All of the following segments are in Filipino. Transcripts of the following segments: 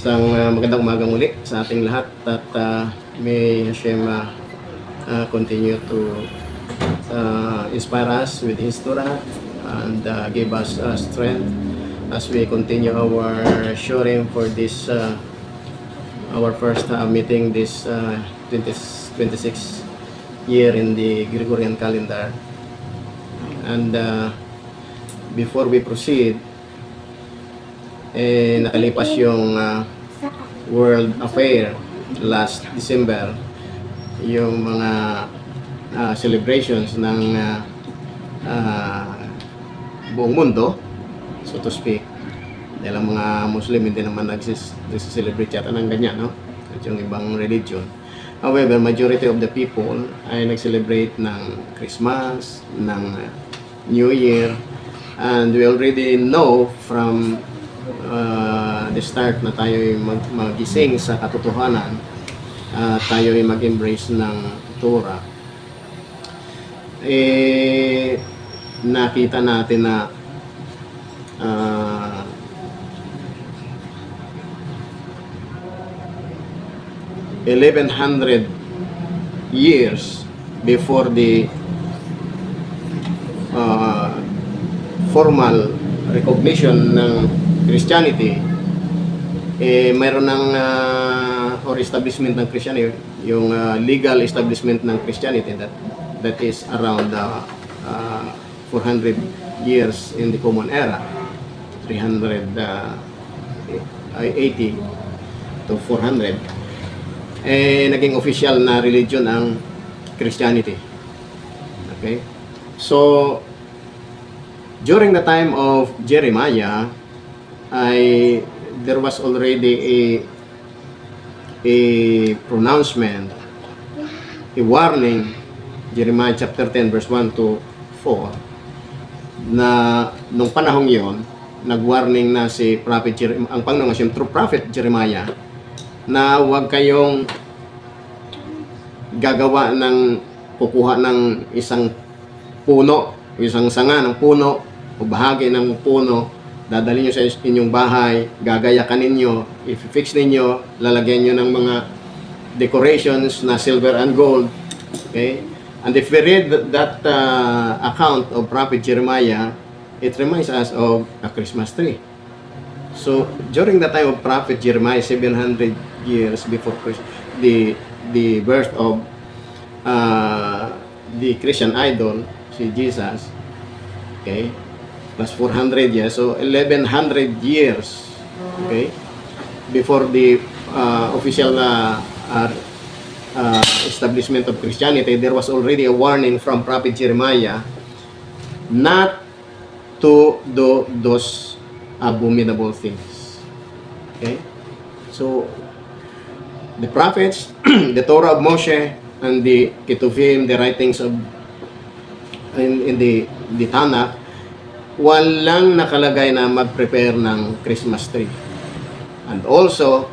Isang magandang umaga muli sa ating lahat at may Hashem continue to inspire us with His Torah and give us strength as we continue our sharing for this our first meeting this 2026 year in the Gregorian calendar. And before we proceed, nakalipas yung World Affair last December, yung mga celebrations ng buong mundo, so to speak. Dahil ang mga Muslim hindi naman nagsis-celebrate yata ng ganyan, no? At yung ibang religion. However, majority of the people ay nag-celebrate ng Christmas, ng New Year, and we already know from the start na tayo magising sa katotohanan, tayo ay mag-embrace ng Torah. Nakita natin na uh, 1100 years before the formal recognition ng Christianity, mayroon ng or establishment ng Christianity, yung legal establishment ng Christianity that is around 400 years in the Common Era, 380 to 400. Naging official na religion ang Christianity. Okay? So during the time of Jeremiah, there was already a pronouncement, a warning, Jeremiah chapter 10 verse 1 to 4, na nung panahong yon, nag-warning na si prophet Jeremiah, ang Panginoon, yung true prophet Jeremiah, na huwag kayong gagawa ng kukuha ng isang puno, isang sanga ng puno o bahagi ng puno, dadalhin nyo sa inyong bahay, gagayakan ninyo, i-fix ninyo, lalagyan nyo ng mga decorations na silver and gold. Okay? And if we read that account of prophet Jeremiah, it reminds us of a Christmas tree. So during the time of prophet Jeremiah, 700 years before the birth of the Christian idol, si Jesus, okay, plus 400 years, so 1100 years, okay, before the official establishment of Christianity, there was already a warning from prophet Jeremiah not to do those abominable things. Okay, so the prophets, the Torah of Moshe, and the Ketuvim, the writings of in the Tanakh, walang nakalagay na mag-prepare ng Christmas tree. And also,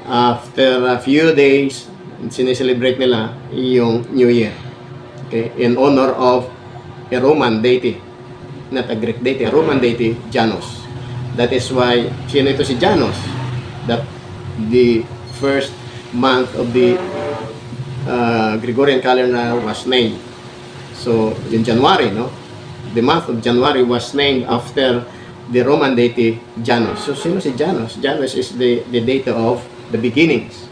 after a few days, sineselebrate nila yung New Year, okay, in honor of a Roman deity, not a Greek deity, a Roman deity, Janus. That is why, sino ito si Janus? That the first month of the Gregorian calendar was named. So, in January, no? The month of January was named after the Roman deity Janus. So, sino si Janus? Janus is the deity of the beginnings.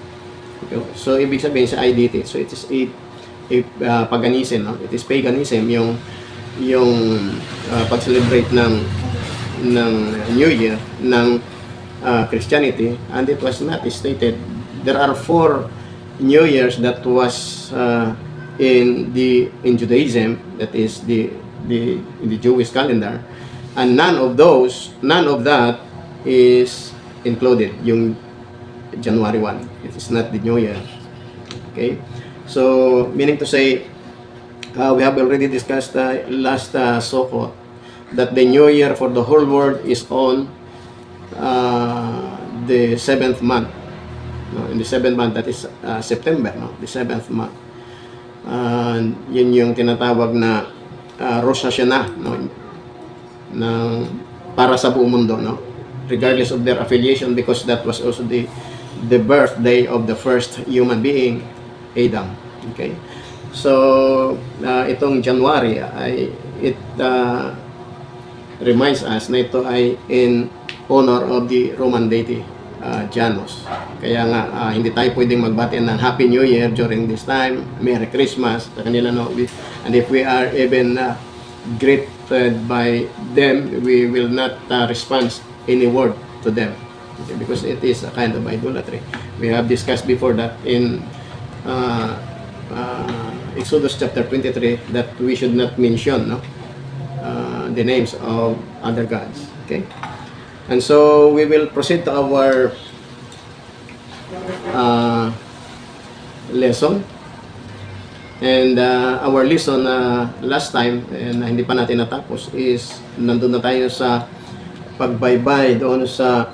Okay? So, ibig sabihin sa deity. So, it is a paganism, no? It is paganism, yung pag-celebrate ng New Year ng Christianity, and it was not stated. There are 4 New Years that was in Judaism, that is in the Jewish calendar, and none of that is included yung January 1. It is not the New Year. Okay, so meaning to say, we have already discussed last Sukkot that the New Year for the whole world is on the 7th month. No, in the 7th month, that is September, no? The 7th month. Yun yung tinatawag na Rosh Hashanah, no? Para sa buong mundo, no? regardless of their affiliation, because that was also the birthday of the first human being, Adam. Okay? So, itong January ay it reminds us na ito ay in honor of the Roman deity Janus. Kaya nga hindi tayo pwedeng magbati ng Happy New Year during this time, Merry Christmas sa kanila, no? And if we are even greeted by them, we will not respond any word to them, okay? Because it is a kind of idolatry. We have discussed before that in Exodus chapter 23 that we should not mention, no, the names of other gods. Okay, and so we will proceed to our lesson. And our lesson last time, na hindi pa natin natapos, is nandun na tayo sa pagbaybay doon sa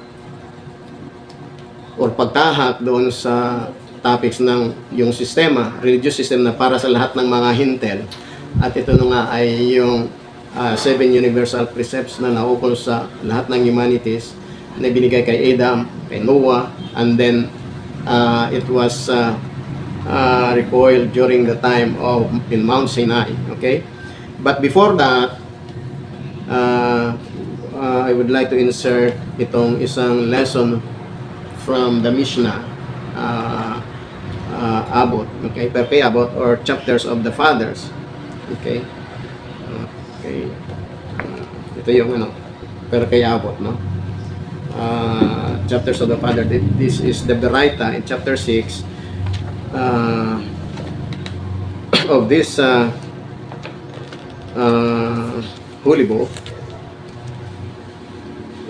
or pagtahak doon sa topics ng yung sistema, religious system na para sa lahat ng mga hintel. At ito na nga ay yung 7 universal precepts na naukol sa lahat ng humanities na binigay kay Adam, kay Noah, and then it was recoiled during the time of in Mount Sinai. Okay, but before that, I would like to insert itong isang lesson from the Mishnah, Avot, okay, Perkei Avot, or chapters of the fathers. Okay, okay, ito yung Perkei Avot, no, chapters of the father. This is the Beraita in chapter 6 of this holy book,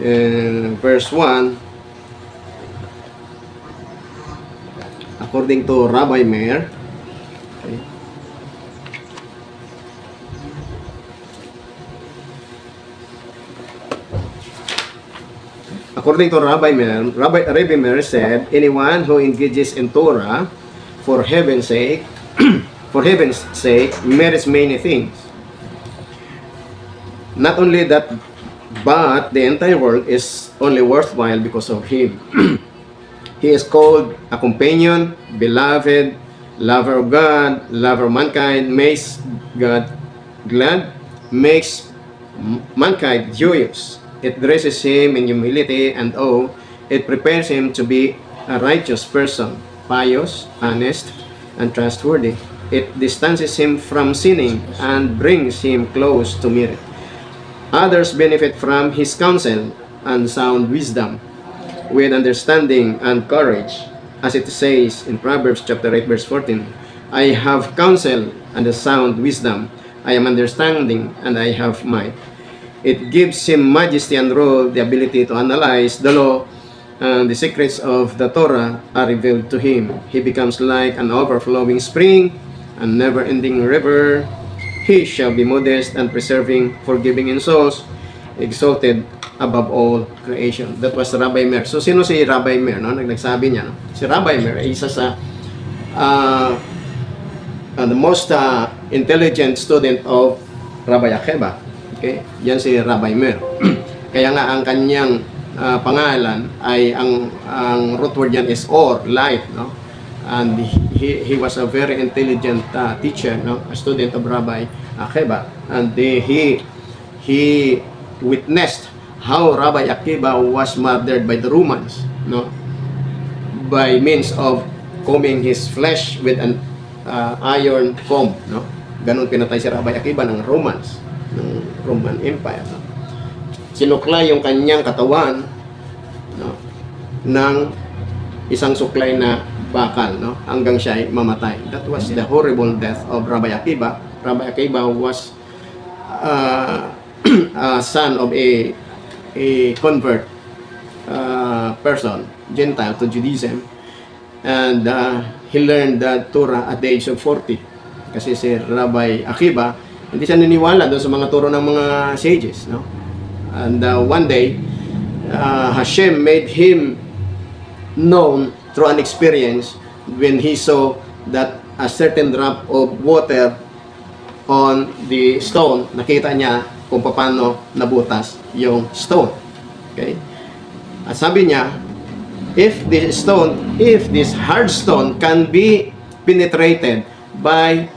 in verse 1. According to Rabbi Meir, okay, according to Rabbi Meir, Rabbi Meir said, anyone who engages in Torah for heaven's sake, merits many things. Not only that, but the entire world is only worthwhile because of him. He is called a companion, beloved, lover of God, lover of mankind, makes God glad, makes mankind joyous. It dresses him in humility and awe. It prepares him to be a righteous person, pious, honest, and trustworthy. It distances him from sinning and brings him close to merit. Others benefit from his counsel and sound wisdom, with understanding and courage, as it says in Proverbs chapter 8 verse 14, I have counsel and a sound wisdom, I am understanding and I have might. It gives him majesty and rule, the ability to analyze the law, and the secrets of the Torah are revealed to him. He becomes like an overflowing spring, a never-ending river. He shall be modest and preserving, forgiving in souls, exalted above all creation. That was Rabbi Meir. So, sino si Rabbi Meir? No? Nagsabi niya, no? Si Rabbi Meir ay isa sa the most intelligent student of Rabbi Akiva. Okay? Yan si Rabbi Meir. Kaya nga ang kanyang pangalan ay ang root word yan is or, light, no? And he was a very intelligent teacher, no? A student of Rabbi Akiva. And he witnessed how Rabbi Akiva was murdered by the Romans, no? By means of combing his flesh with an iron comb, no? Ganun pinatay si Rabbi Akiva ng Romans, ng Roman Empire, no? Sinuklay yung kanyang katawan, no, ng isang suklay na bakal, no, hanggang siya ay mamatay. That was the horrible death of Rabbi Akiva. Rabbi Akiva was son of a convert person, Gentile to Judaism, and he learned the Torah at the age of 40. Kasi si Rabbi Akiva, hindi siya naniniwala doon sa mga turo ng mga sages, no? And one day, Hashem made him known through an experience when he saw that a certain drop of water on the stone, nakita niya kung paano nabutas yung stone. Okay? At sabi niya, if this hard stone can be penetrated by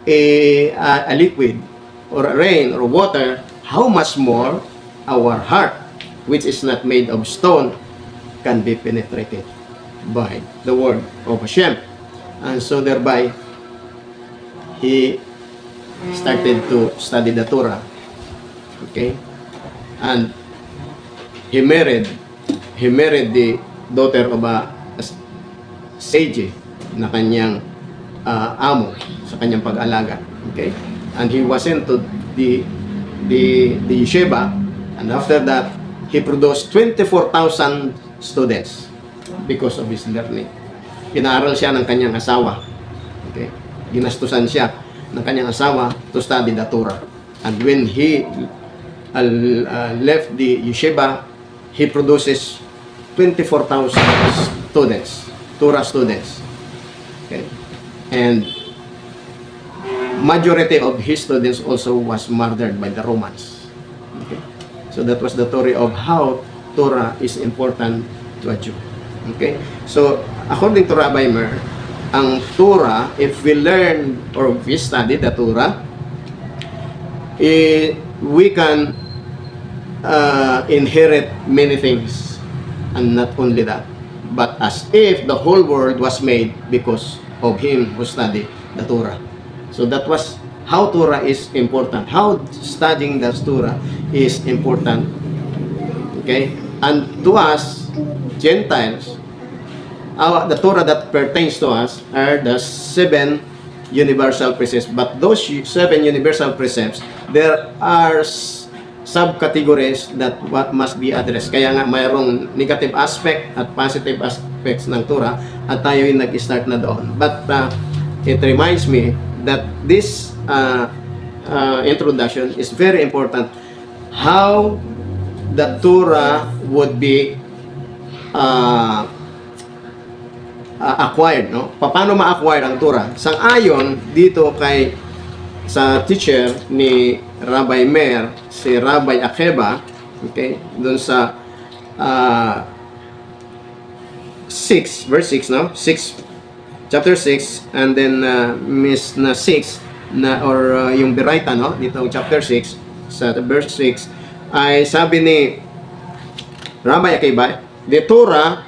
a liquid or rain or water, how much more our heart, which is not made of stone, can be penetrated by the word of Hashem. And so thereby, he started to study the Torah. Okay? And he married the daughter of a sage na kanyang amo sa kanyang pag-alaga. Okay? And he was into the yeshiva, and after that he produced 24,000 students because of his learning. Pinaaral siya ng kanyang asawa. Okay? Ginastusan siya ng kanyang asawa to study the Torah. And when he left the yeshiva, he produces 24,000 students, Torah students. Okay? And majority of his students also was murdered by the Romans. Okay? So that was the story of how Torah is important to a Jew. Okay? So according to Rabbi Meir, ang Torah, if we learn or we study the Torah, we can inherit many things, and not only that, but as if the whole world was made because of him who studied the Torah. So that was how Torah is important, how studying the Torah is important. Okay? And to us, Gentiles, the Torah that pertains to us are the 7 universal precepts. But those 7 universal precepts, there are subcategories that what must be addressed. Kaya nga mayroong negative aspect at positive aspects ng Torah, at tayo yung nag-start na doon. But it reminds me that this introduction is very important. How the Torah would be acquired, no? Paano ma-acquire ang Torah? Sang-ayon dito sa teacher ni Rabbi Meir, si Rabbi Akiva, okay? Doon sa 6 verse 6, no? 6 chapter 6, and then miss na 6 na or yung Beraita, no? Dito chapter 6 sa verse 6 ay sabi ni Rabbi Akiva, the Torah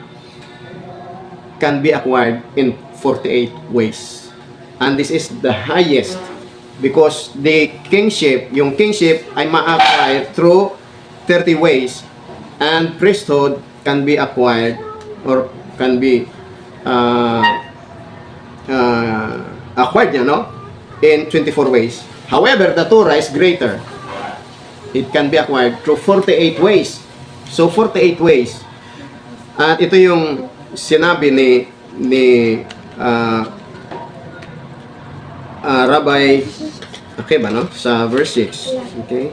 can be acquired in 48 ways. And this is the highest because the kingship, yung kingship ay ma-acquire through 30 ways, and priesthood can be acquired or can be acquired, in 24 ways. However, the Torah is greater. It can be acquired through 48 ways. So 48 ways. At ito yung sinabi ni Rabbi Akiva, no? Sa verse 6. Okay?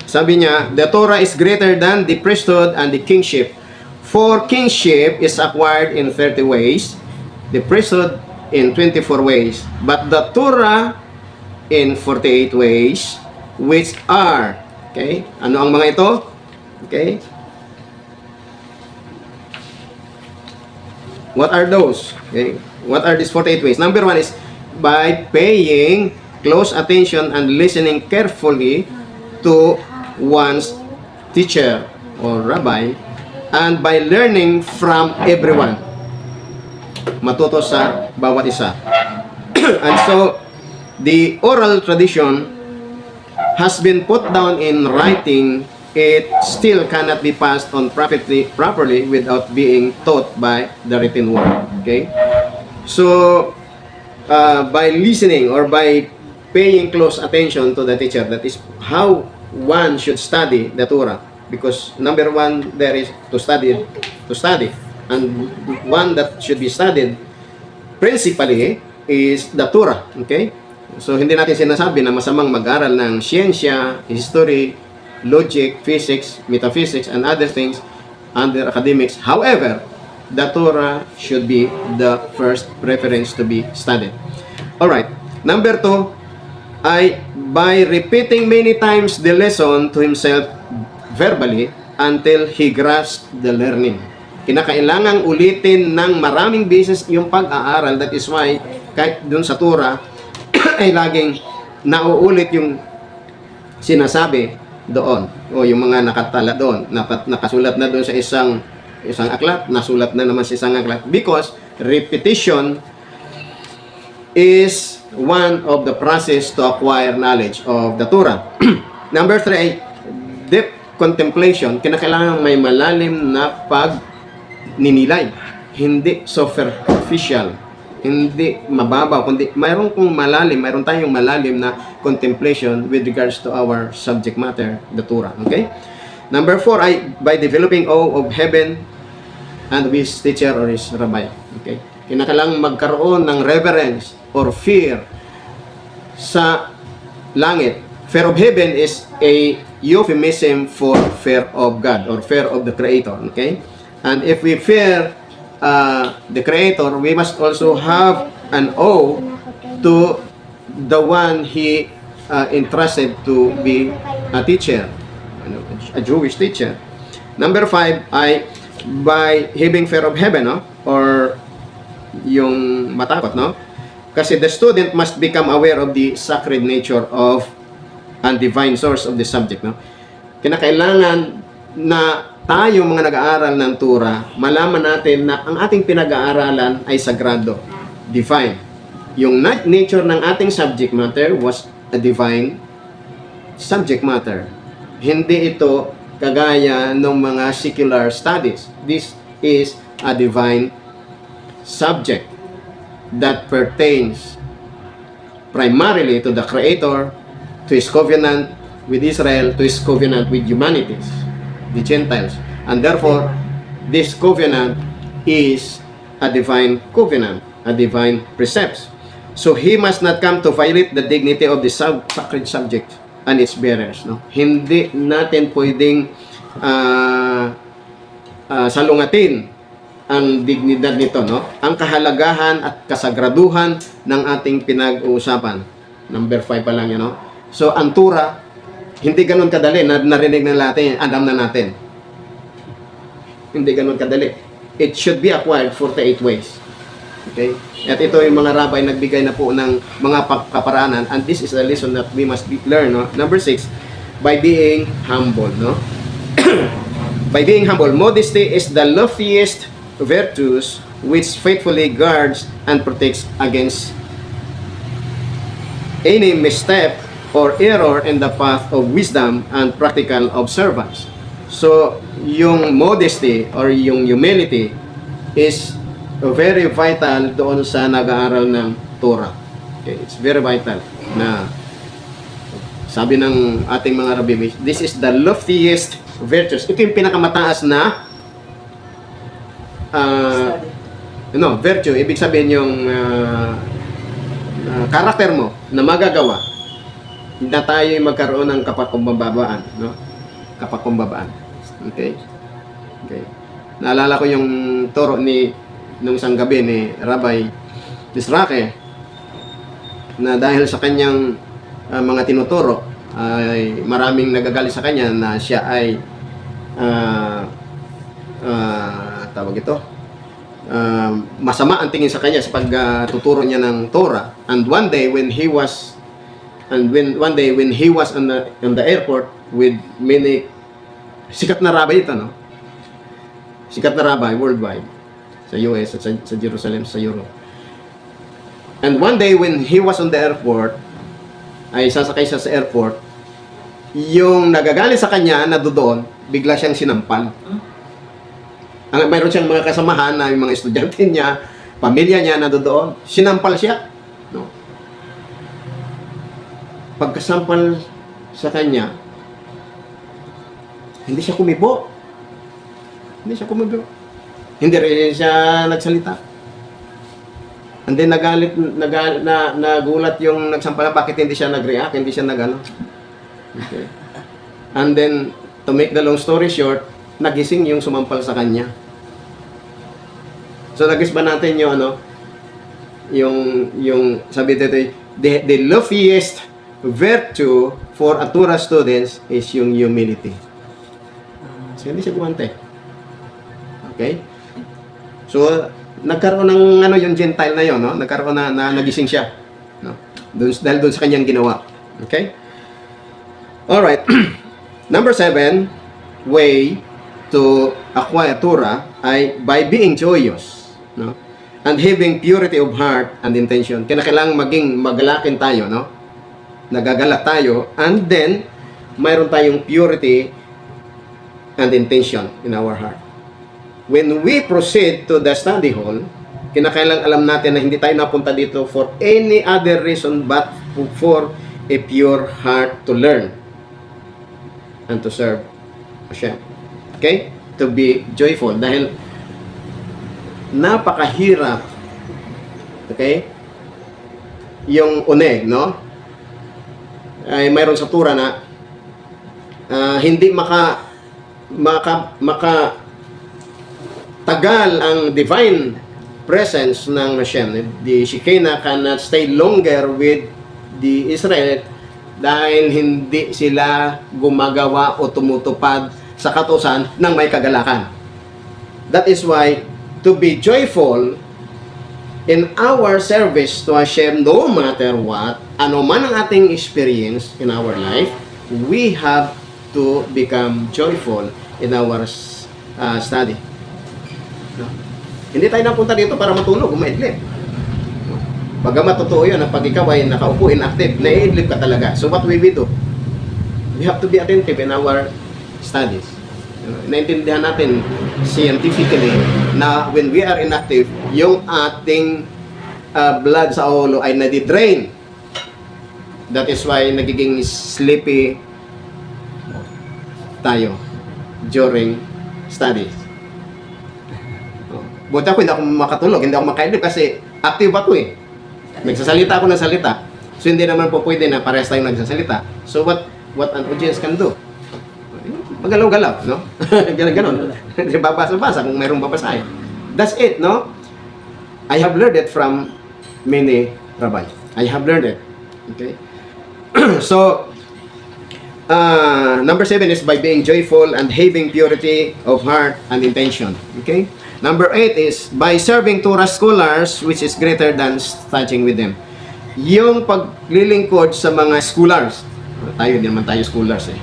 Sabi niya, the Torah is greater than the priesthood and the kingship. For kingship is acquired in 30 ways, the priesthood in 24 ways, but the Torah in 48 ways, which are, okay? Ano ang mga ito? Okay? What are those? Okay? What are these 48 ways? Number 1 is by paying close attention and listening carefully to one's teacher or rabbi, and by learning from everyone. Matuto sa bawat isa. And so, the oral tradition has been put down in writing. It still cannot be passed on properly without being taught by the written word. Okay? So, by listening or by paying close attention to the teacher, that is how one should study the Torah. Because number 1 there is to study. And one that should be studied principally is the Torah. Okay? So, hindi natin sinasabi na masamang mag-aral ng siyensya, history, logic, physics, metaphysics, and other things under academics. However, the Torah should be the first preference to be studied. Alright. Number 2, ay by repeating many times the lesson to himself verbally until he grasps the learning. Kinakailangang ulitin ng maraming beses yung pag-aaral. That is why, kahit dun sa Torah, ay laging nauulit yung sinasabi doon. O yung mga nakatala doon. Nakasulat na doon sa isang aklat, nasulat na naman sa isang aklat. Because repetition is one of the process to acquire knowledge of the Torah. Number 3, deep contemplation. Kinakailangan may malalim na pagninilay. Hindi superficial. Hindi mababaw, kundi mayroon tayong malalim na contemplation with regards to our subject matter, the Torah. Okay? Number 4 ay by developing awe of heaven and of his teacher or his rabbi. Okay? Kinakailangan magkaroon ng reverence or fear sa langit. Fear of heaven is a euphemism for fear of God or fear of the Creator. Okay? And if we fear the Creator, we must also have an awe to the one He entrusted to be a teacher, a Jewish teacher. Number 5 ay by having fear of heaven, no? Or yung matakot, no? Kasi the student must become aware of the sacred nature of and divine source of the subject, no? Kinakailangan na tayo mga nag-aaral ng Torah, malaman natin na ang ating pinag-aaralan ay sagrado, divine. Yung nature ng ating subject matter was a divine subject matter. Hindi ito kagaya ng mga secular studies. This is a divine subject that pertains primarily to the Creator, to His covenant with Israel, to His covenant with humanities, the Gentiles. And therefore, this covenant is a divine covenant, a divine precepts. So he must not come to violate the dignity of the sacred subject and its bearers. No? Hindi natin pwedeng salungatin ang dignidad nito, no? Ang kahalagahan at kasagraduhan ng ating pinag-uusapan. Number 5 pa lang yan, no? So, ang Torah, hindi ganun kadali. Narinig na natin, alam na natin. Hindi ganun kadali. It should be acquired 48 ways. Okay? At ito yung mga rabbi nagbigay na po ng mga kaparaanan, and this is a lesson that we must learn, no? Number 6, by being humble, no? By being humble, modesty is the loftiest virtues which faithfully guards and protects against any misstep or error in the path of wisdom and practical observance. So, yung modesty or yung humility is very vital doon sa nag-aaral ng Torah. Okay, it's very vital na sabi ng ating mga rabbi, this is the loftiest virtues. Ito yung pinakamataas na virtue. Ibig sabihin yung karakter mo na magagawa na tayo magkaroon ng kapagkumbabaan, no? Kapagkumbabaan. Okay? Okay. Naalala ko yung turo nung isang gabi ni Rabbi Disrake na dahil sa kanyang mga tinuturo ay maraming nagagalit sa kanya na siya ay tawag ito masama ang tingin sa kanya sa pagtuturo niya ng Torah. And one day when he was on the airport with many sikat na rabbi ito, no? Sikat na rabbi worldwide sa US at sa Jerusalem, sa Europe. And one day when he was on the airport, ay sasakay siya sa airport, yung nagagalit sa kanya na doon, bigla siyang sinampal. Mayroon siyang mga kasamahan na yung mga estudyante niya, pamilya niya na doon, sinampal siya. No? Pagkasampal sa kanya, hindi siya kumibo. Hindi rin siya nagsalita. And then nagulat yung nagsampala, bakit hindi siya nag-react, hindi siya nag-ano. Okay. And then, to make the long story short, nagising yung sumampal sa kanya. So, nagis ba natin yung yung sabi dito, the loftiest virtue for a Torah students is yung humility. So, hindi siya gumante. Okay? So, nagkaroon ng ano yung Gentile na yon, no? Nagkaroon na nagising siya, no? Dahil doon sa kanyang ginawa. Okay? All right. Number 7, way to acquire Torah ay by being joyous, no? And having purity of heart and intention. Kailangan maging magalakin tayo, no? Nagagalak tayo, and then mayroon tayong purity and intention in our heart. When we proceed to the study hall, kinakailangan alam natin na hindi tayo napunta dito for any other reason but for a pure heart to learn and to serve Hashem. Okay? To be joyful. Dahil napakahirap, okay, yung uneg, no? Ay mayroon sa Torah na hindi tagal ang divine presence ng Hashem. The Shekinah cannot stay longer with the Israel dahil hindi sila gumagawa o tumutupad sa katusan ng may kagalakan. That is why to be joyful in our service to Hashem, no matter what, ano man ang ating experience in our life, we have to become joyful in our study. No? Hindi tayo napunta dito para matulog o maidlip. No? Bagamat totoo yun, pag ikaw ay nakaupo inactive, naiidlip ka talaga. So what we do? We have to be attentive in our studies. Naintindihan natin scientifically na when we are inactive, yung ating blood sa ulo ay nadidrain. That is why nagiging sleepy tayo during studies. Buti ako hindi ako makatulog, hindi ako makaidlip kasi active ako eh. Nagsasalita ako ng salita. So hindi naman po pwede na parehas tayong nagsasalita. So what an audience can do? Magalaw-galaw, no? Ganon. Babasa-basa kung mayroong babasahin. That's it, no? I have learned it from many rabbi. I have learned it. Okay? So, number 7 is by being joyful and having purity of heart and intention. Okay? Number 8 is by serving Torah scholars, which is greater than studying with them. Yung paglilingkod sa mga scholars. Tayo, hindi naman tayo scholars eh.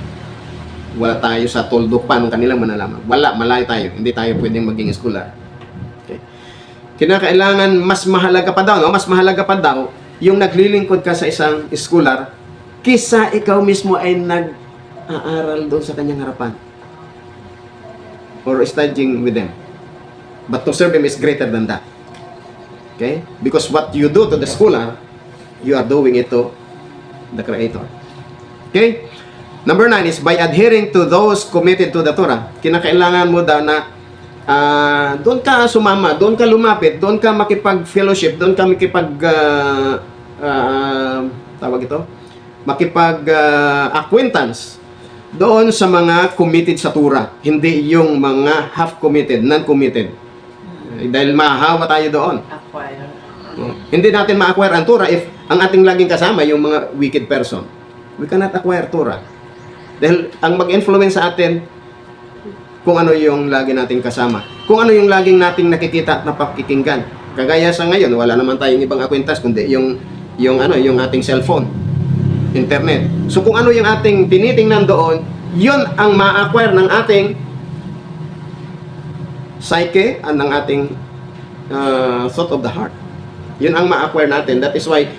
Wala tayo sa tuldok pa ng kanilang manalaman. Wala, malayo tayo. Hindi tayo pwedeng maging scholar. Okay. Kinakailangan mas mahalaga pa daw, no? Mas mahalaga pa daw yung naglilingkod ka sa isang scholar kisa ikaw mismo ay nag-aaral doon sa kanyang harapan. Or studying with them. But to serve him is greater than that. Okay? Because what you do to the scholar, you are doing it to the Creator. Okay? Number 9 is by adhering to those committed to the Torah. Kinakailangan mo daw na doon ka sumama, doon ka lumapit, doon ka makipag-fellowship, doon ka makipag-acquaintance doon sa mga committed sa Torah. Hindi yung mga half-committed, non-committed. Dahil mahahawa tayo doon. Acquire. Hindi natin ma-acquire ang Torah if ang ating laging kasama yung mga wicked person. We cannot acquire Torah. Dahil ang mag-influence sa atin kung ano yung lagi nating kasama. Kung ano yung laging nating nakikita at napakikinggan. Kagaya sa ngayon, wala naman tayong ibang acquaintance kundi yung ating cellphone, internet. So kung ano yung ating tinitingnan doon, yun ang ma-acquire ng ating psyche and ng ating thought of the heart. Yun ang ma-acquire natin. That is why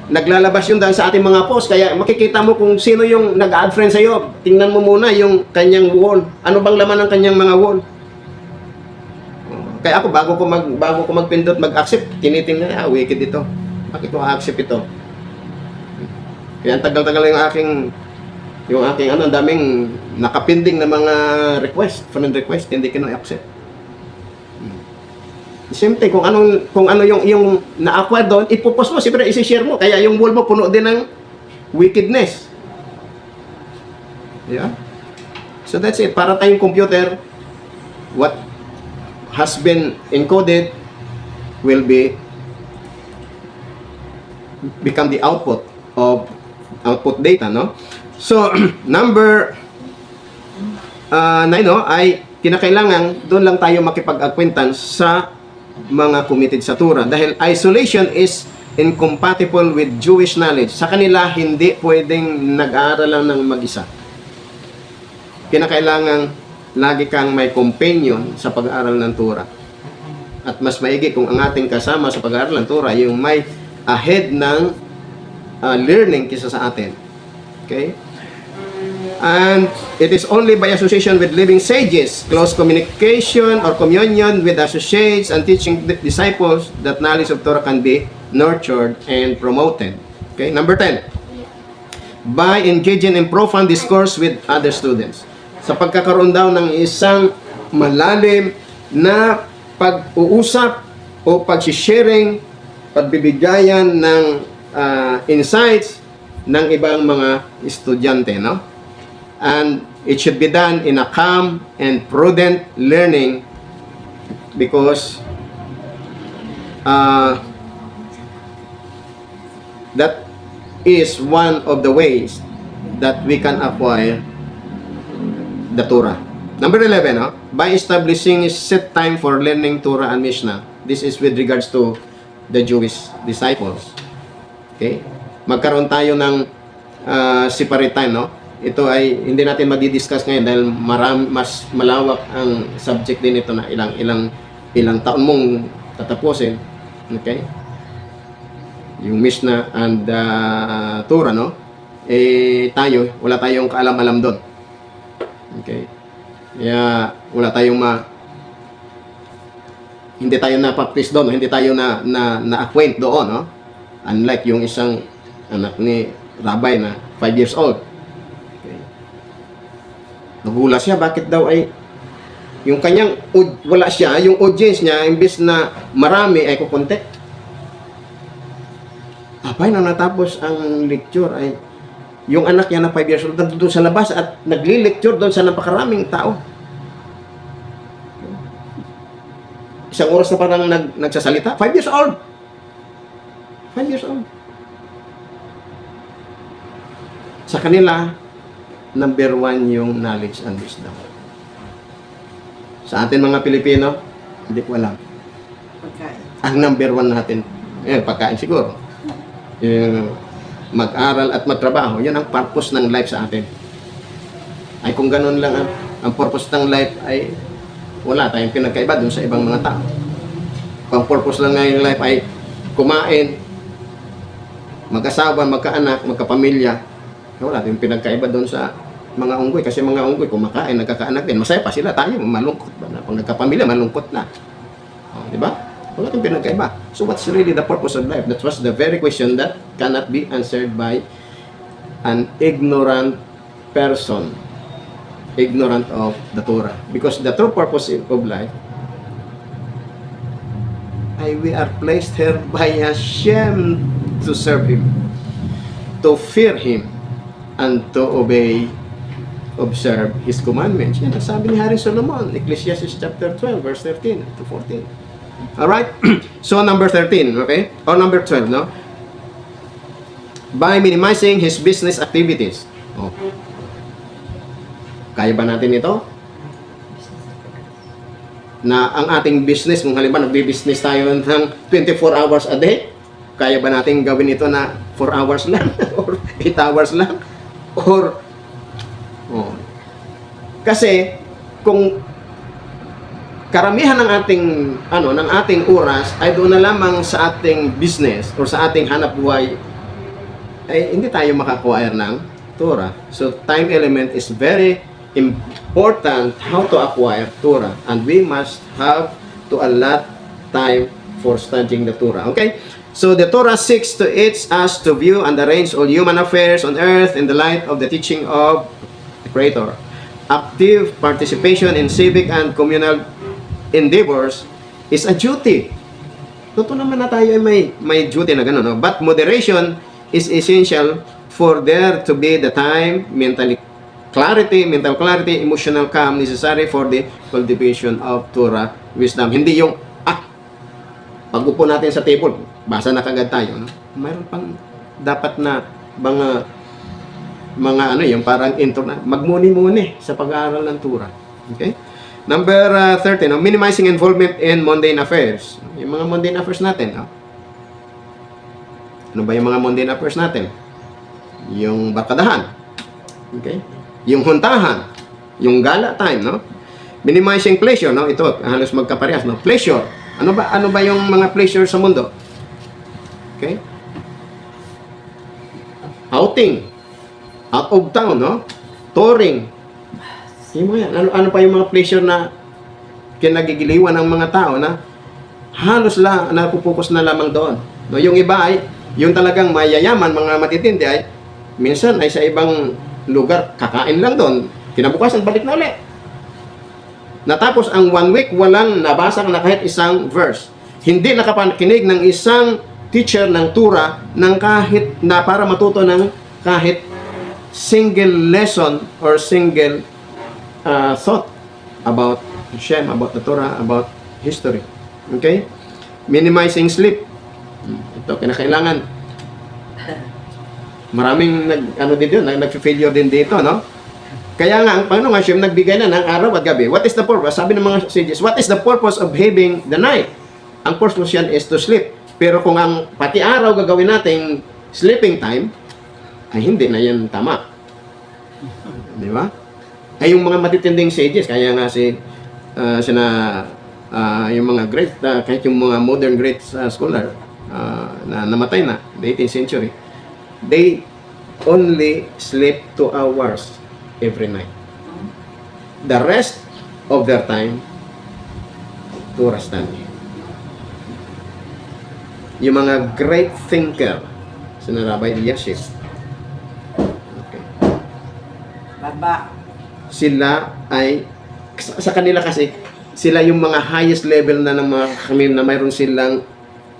naglalabas yun dahil sa ating mga post. Kaya makikita mo kung sino yung nag-add friend sa'yo. Tingnan mo muna yung kanyang wall. Ano bang laman ng kanyang mga wall? Kaya ako, bago ko magpindot, mag-accept, tinitingnan, wicked ito. Bakit ko accept ito? Kaya ang tagal-tagal yung aking daming nakapinding na mga request, friend request, hindi ko na-accept. Siyempre, kung ano yung na-acquire doon, ipopost mo, siyempre isi-share mo. Kaya yung wall mo puno din ng wickedness. Yeah? So that's it. Para tayong computer, what has been encoded will become the output of output data, no? So, number ay kinakailangan doon lang tayo makipag-acquaintance sa mga committed sa Torah. Dahil isolation is incompatible with Jewish knowledge. Sa kanila, hindi pwedeng nag-aaral lang ng mag-isa. Kinakailangan lagi kang may companion sa pag-aaral ng Torah. At mas maigi kung ang ating kasama sa pag-aaral ng Torah, yung may ahead ng learning kisa sa atin. Okay? And it is only by association with living sages, close communication or communion with associates and teaching disciples that knowledge of Torah can be nurtured and promoted. Okay, number 10. By engaging in profound discourse with other students. Sa pagkakaroon daw ng isang malalim na pag-uusap o pag-sharing, pagbibigayan ng insights ng ibang mga estudyante, no? And it should be done in a calm and prudent learning because that is one of the ways that we can acquire the Torah. Number 11, no? By establishing set time for learning Torah and Mishnah. This is with regards to the Jewish disciples. Okay? Magkaroon tayo ng separate time, no? Ito ay hindi natin madi-discuss ngayon dahil mas malawak ang subject din ito na ilang taon mong tatapusin. Okay? Yung Mishnah and Torah, no? Tayo, wala tayong kaalam-alam doon. Okay? Kaya wala tayong hindi tayo na-practice doon, hindi tayo na-acquaint doon, no? Unlike yung isang anak ni Rabbi na 5 years old. Nagulat siya, bakit daw ay yung kanyang wala siya, yung audience niya imbes na marami ay kukunti. Abay, nang natapos ang lecture ay yung anak niya na 5 years old nandun sa labas at nagli-lecture doon sa napakaraming tao. Isang oras na parang nagsasalita. 5 years old. 5 years old. Sa kanila, number 1 yung knowledge and wisdom. Sa atin mga Pilipino, hindi ko alam. Pagkain. Ang number 1 natin, pagkain siguro. Yung mag-aral at magtrabaho, yun ang purpose ng life sa atin. Ay kung ganun lang ang purpose ng life ay wala tayong pinagkaiba dun sa ibang mga tao. Kung ang purpose lang ng life ay kumain, mag-asawa, magkaanak, magkapamilya, wala tayong pinagkaiba doon sa mga unggoy. Kasi mga unggoy, kumakain, nagkakaanak din. Masaya pa sila, tayo, malungkot ba na? Pag nagkapamilya, malungkot na. Di ba? Wala tayong pinagkaiba. So what's really the purpose of life? That was the very question that cannot be answered by an ignorant person. Ignorant of the Torah. Because the true purpose of life ay we are placed here by Hashem to serve Him, to fear Him, and to observe His commandments. Yan ang sabi ni Hari Solomon, Ecclesiastes chapter 12, verse 13 to 14. Alright? So, number 13, okay? Or number 12, no? By minimizing his business activities. Oh. Kaya ba natin ito? Na ang ating business, kung halimbawa nagbi-business tayo ng 24 hours a day, kaya ba natin gawin ito na 4 hours lang? Or 8 hours lang? Or kasi kung karamihan ng ating oras ay doon na lamang sa ating business or sa ating hanap buhay, ay hindi tayo maka-acquire ng Torah. So time element is very important how to acquire Torah, and we must have to allot time for studying the Torah. Okay? So the Torah seeks to teach us to view and arrange all human affairs on earth in the light of the teaching of the Creator. Active participation in civic and communal endeavors is a duty. Totoo naman na tayo ay may duty na gano'n, no? But moderation is essential for there to be the time, mental clarity, emotional calm necessary for the cultivation of Torah wisdom. Hindi yung pag-upo natin sa table, basa na kagad tayo, no? Mayroon pang dapat na mga ano, yung parang intro na, magmuni-muni sa pag-aaral ng Torah. Okay? Number 13, no? Minimizing involvement in mundane affairs. Yung mga mundane affairs natin, no? Ano ba yung mga mundane affairs natin? Yung barkadahan. Okay? Yung huntahan. Yung gala time, no? Minimizing pleasure, no? Ito, halos magkaparehas, no? Pleasure. Ano ba yung mga pleasure sa mundo? Okay? Outing. Out of town, no? Touring. Yung mga yan. Ano pa yung mga pleasure na kinagigiliwan ng mga tao na halos lang napupokus na lamang doon. No, yung iba ay, yung talagang mayayaman, mga matitindi ay, minsan ay sa ibang lugar, kakain lang doon. Kinabukasan, balik na ulit. Natapos ang 1 week, walang nabasa na kahit isang verse. Hindi nakapakinig ng isang teacher ng Torah ng kahit na para matuto ng kahit single lesson or single thought about Hashem, about the Torah, about history. Okay? Minimizing sleep. Ito, kinakailangan. Maraming nag-failure din dito, no? Kaya nga, ang Panginoon Hashem nagbigay na ng araw at gabi. What is the purpose? Sabi ng mga sages, what is the purpose of having the night? Ang purpose yan is to sleep. Pero kung ang pati araw gagawin nating sleeping time, ay hindi na yan tama. Di ba? Ay yung mga matitinding sages, kaya nga yung mga great, kahit yung mga modern great scholar na namatay na, the 18th century, they only sleep 2 hours every night. The rest of their time, Torah study. Yung mga great thinker, sina Rabbi Elyashiv, okay, Baba. sila ay, sa kanila kasi, sila yung mga highest level na ng mga kami na mayroon silang,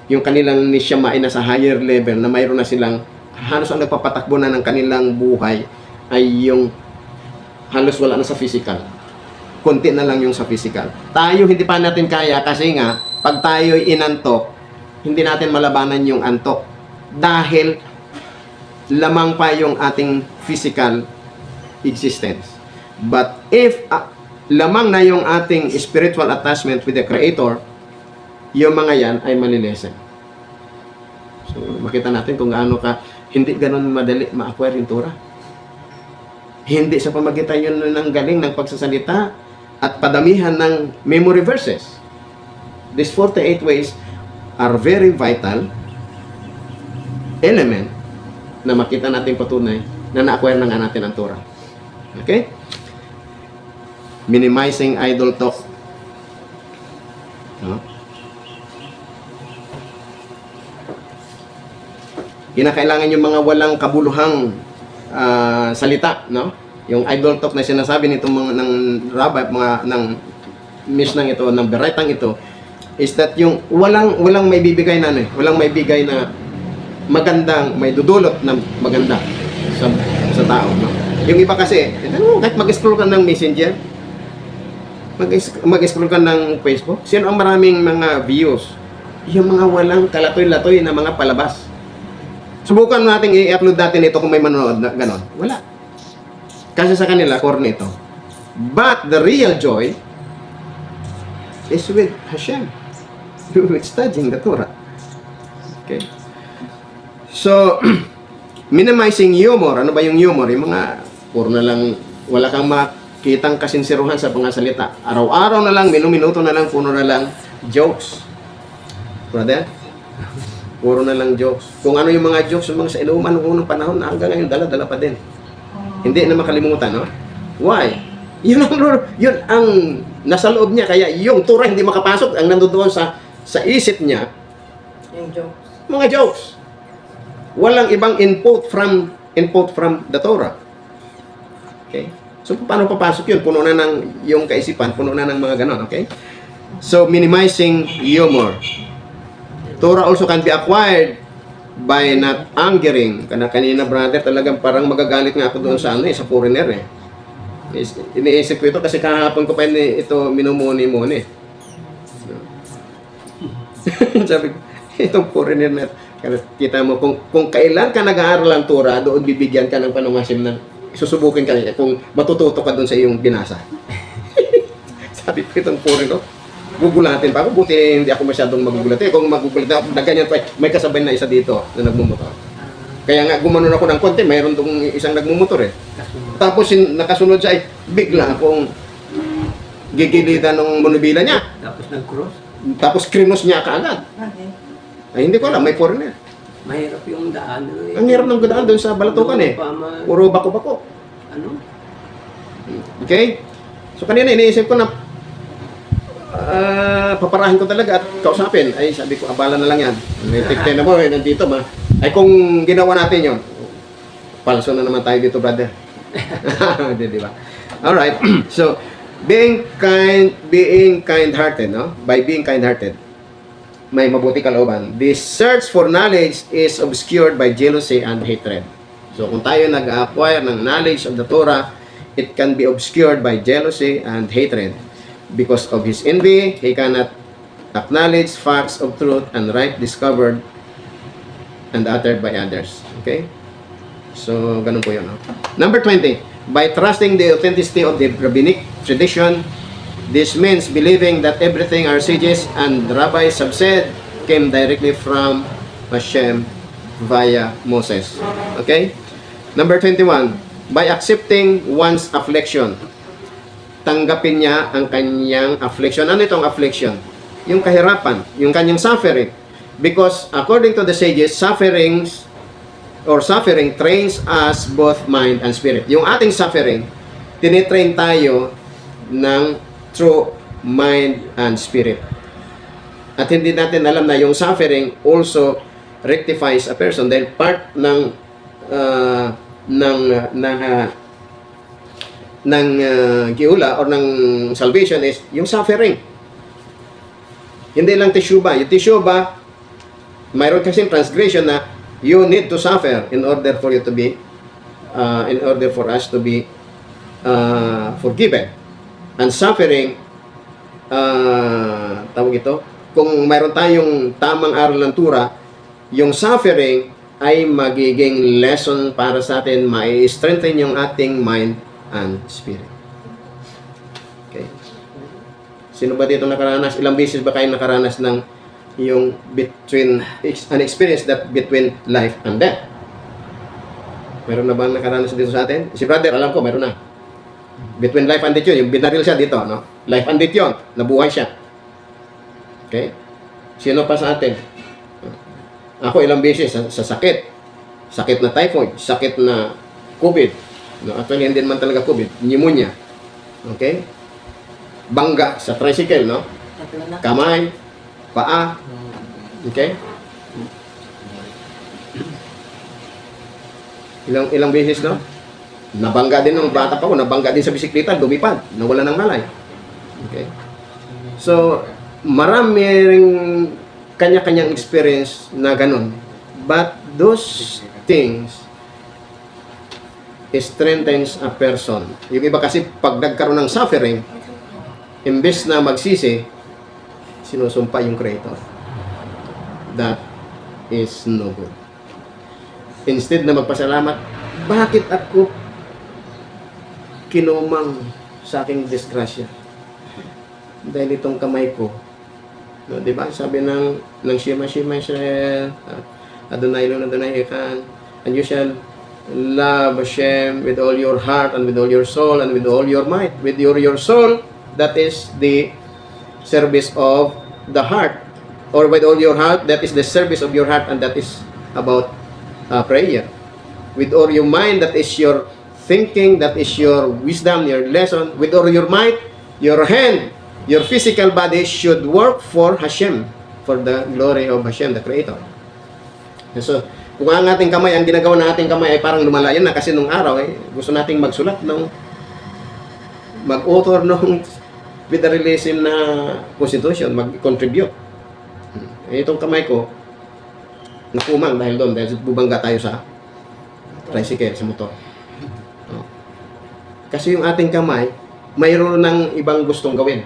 yung kanilang nishama ay nasa higher level, na mayroon na silang, halos ang nagpapatakbo na ng kanilang buhay, ay yung halos wala na sa physical. Konti na lang yung sa physical. Tayo hindi pa natin kaya kasi nga, pag tayo'y inantok, hindi natin malabanan yung antok. Dahil lamang pa yung ating physical existence. But if lamang na yung ating spiritual attachment with the Creator, yung mga yan ay malilesen. So, makita natin kung gaano ka, hindi ganun madali ma-acquire yung Torah. Hindi sa pamagitan yun ng galing ng pagsasalita at padamihan ng memory verses. These 48 ways are very vital element na makita natin patunay na na-acquire na nga natin ang Torah. Okay? Minimizing idle talk. No? Kinakailangan yung mga walang kabuluhang salita, no? Yung idle talk na sinasabi nitong mga ng rabbi, mga ng mishnang ito, ng beretang ito, is that yung walang may bibigay na walang may bigay na magandang, may dudulot na maganda sa tao, no? Yung iba kasi, kahit mag-scroll ka ng Messenger, mag-scroll ka ng Facebook, sino ang maraming mga views? Yung mga walang kalatoy-latoy na mga palabas. Subukan natin i-upload natin ito kung may manonood na gano'n. Wala. Kasi sa kanila, corny ito. But the real joy is with Hashem. With studying the Torah. Okay? So, minimizing humor. Ano ba yung humor? Yung mga, puro na lang, wala kang makitang kasinsiruhan sa mga salita. Araw-araw na lang, minuto na lang, puno na lang jokes. Brother? Puro na lang jokes. Kung ano yung mga jokes, yung mga sa inuman noong unang panahon, hanggang ngayon, dala-dala pa din. Hindi na makalimutan, no? Why? Yun ang nasa loob niya. Kaya yung Torah hindi makapasok. Ang nandoon sa isip niya, Yung jokes. mga jokes. Walang ibang input from the Torah. Okay? So, paano papasok yun? Puno na ng yung kaisipan, puno na ng mga ganon, okay? So, minimizing humor. Torah also can be acquired by not angering. Kanina brother, talagang parang magagalit nga ako doon sa sa foreigner eh. Iniisip ko ito kasi kahapon ko pa ito minumuni-muni. Sabi ko, itong foreigner na Kaya kita mo, kung kailan ka nag-aaral ng Torah, doon bibigyan ka ng panungasim na susubukin ka kung matututo ka doon sa iyong binasa. Sabi ko itong puri, no? Gugulatin pa ako. Buti hindi ako masyadong magugulat. Kung magugulat ako, na ganyan pa, may kasabay na isa dito na nagmumotor. Kaya nga, gumanon ako ng konti, mayroon tong isang nagmumotor eh. Tapos nakasunod siya, bigla akong gigilitan ng monobila niya. Tapos nag-cross. Tapos krinos niya kaagad. Ay, hindi ko alam, may foreigner. Mahirap yung daan. Ang hirap ng daan doon sa Balatukan eh. Puro bako-bako. Ano? Okay? So kanina iniisip ko na paparahin ko talaga at kausapin. Ay, sabi ko, abala na lang yan. May tikte na mo, nandito ba? Ay, kung ginawa natin yon, palso na naman tayo dito, brother. Di ba? Alright. So, being kind-hearted, no? By being kind-hearted, may mabuti kalooban. The search for knowledge is obscured by jealousy and hatred. So, kung tayo nag-acquire ng knowledge of the Torah, it can be obscured by jealousy and hatred. Because of his envy, he cannot acknowledge facts of truth and right discovered and uttered by others. Okay? So, ganun po yun. No? Number 20. By trusting the authenticity of the rabbinic tradition, this means believing that everything our sages and rabbis have said came directly from Hashem via Moses. Okay? Number 21. By accepting one's affliction, tanggapin niya ang kanyang affliction. Ano itong affliction? Yung kahirapan, yung kanyang suffering. Because according to the sages, suffering trains us both mind and spirit. Yung ating suffering, tinitrain tayo ng through mind and spirit. At hindi natin alam na yung suffering also rectifies a person dahil part ng giula or ng salvation is yung suffering. Hindi lang teshuba. Yung teshuba, mayroon kasing transgression na you need to suffer in order for you to be in order for us to be forgiven. And suffering, tawag ito, kung mayroon tayong tamang aral ng Torah, yung suffering ay magiging lesson para sa atin, mai-strengthen yung ating mind and spirit. Okay. Sino ba dito nakaranas? Ilang beses ba kayo nakaranas ng yung between, an experience that between life and death? Meron na ba nakaranas dito sa atin? Si brother, alam ko, meron na. Between life and death yun, yung binaril siya dito, no? Life and death yun, nabuhay siya. Okay? Sino pa sa atin? Ako ilang beses sa sakit. Sakit na typhoid, sakit na COVID. No, actually, hindi naman talaga COVID, pneumonia. Okay? Bangga sa tricycle, no? Kamay, paa. Okay? Ilang beses, no? Nabangga din nung bata pa ko, nabangga din sa bisikleta, lumipad, nawala ng malay. Okay? So, marami ring kanya-kanyang experience na ganun. But those things strengthens a person. Yung iba kasi, pag nagkaroon ng suffering, imbes na magsisi, sinusumpa yung Creator. That is no good. Instead na magpasalamat, bakit ako kinumang sa aking disgrasya? Dahil itong kamay ko, no, di ba? Sabi ng Shema Israel, Adonai Lon Adonai Echad, and you shall love Hashem with all your heart and with all your soul and with all your might. With your soul, that is the service of the heart. Or with all your heart, that is the service of your heart, and that is about prayer. With all your mind, that is your thinking, that is your wisdom, your lesson. With all your might, your hand, your physical body should work for Hashem, for the glory of Hashem, the Creator. And so, kung ang ating kamay, ang ginagawa ng ating kamay ay parang lumalayan na kasi nung araw, gusto nating magsulat ng mag-author ng federalism na constitution, mag-contribute. Itong kamay ko, nakumang dahil doon, dahil bubangga tayo sa tricycle, sa motor. Kasi yung ating kamay, mayroon ng ibang gustong gawin.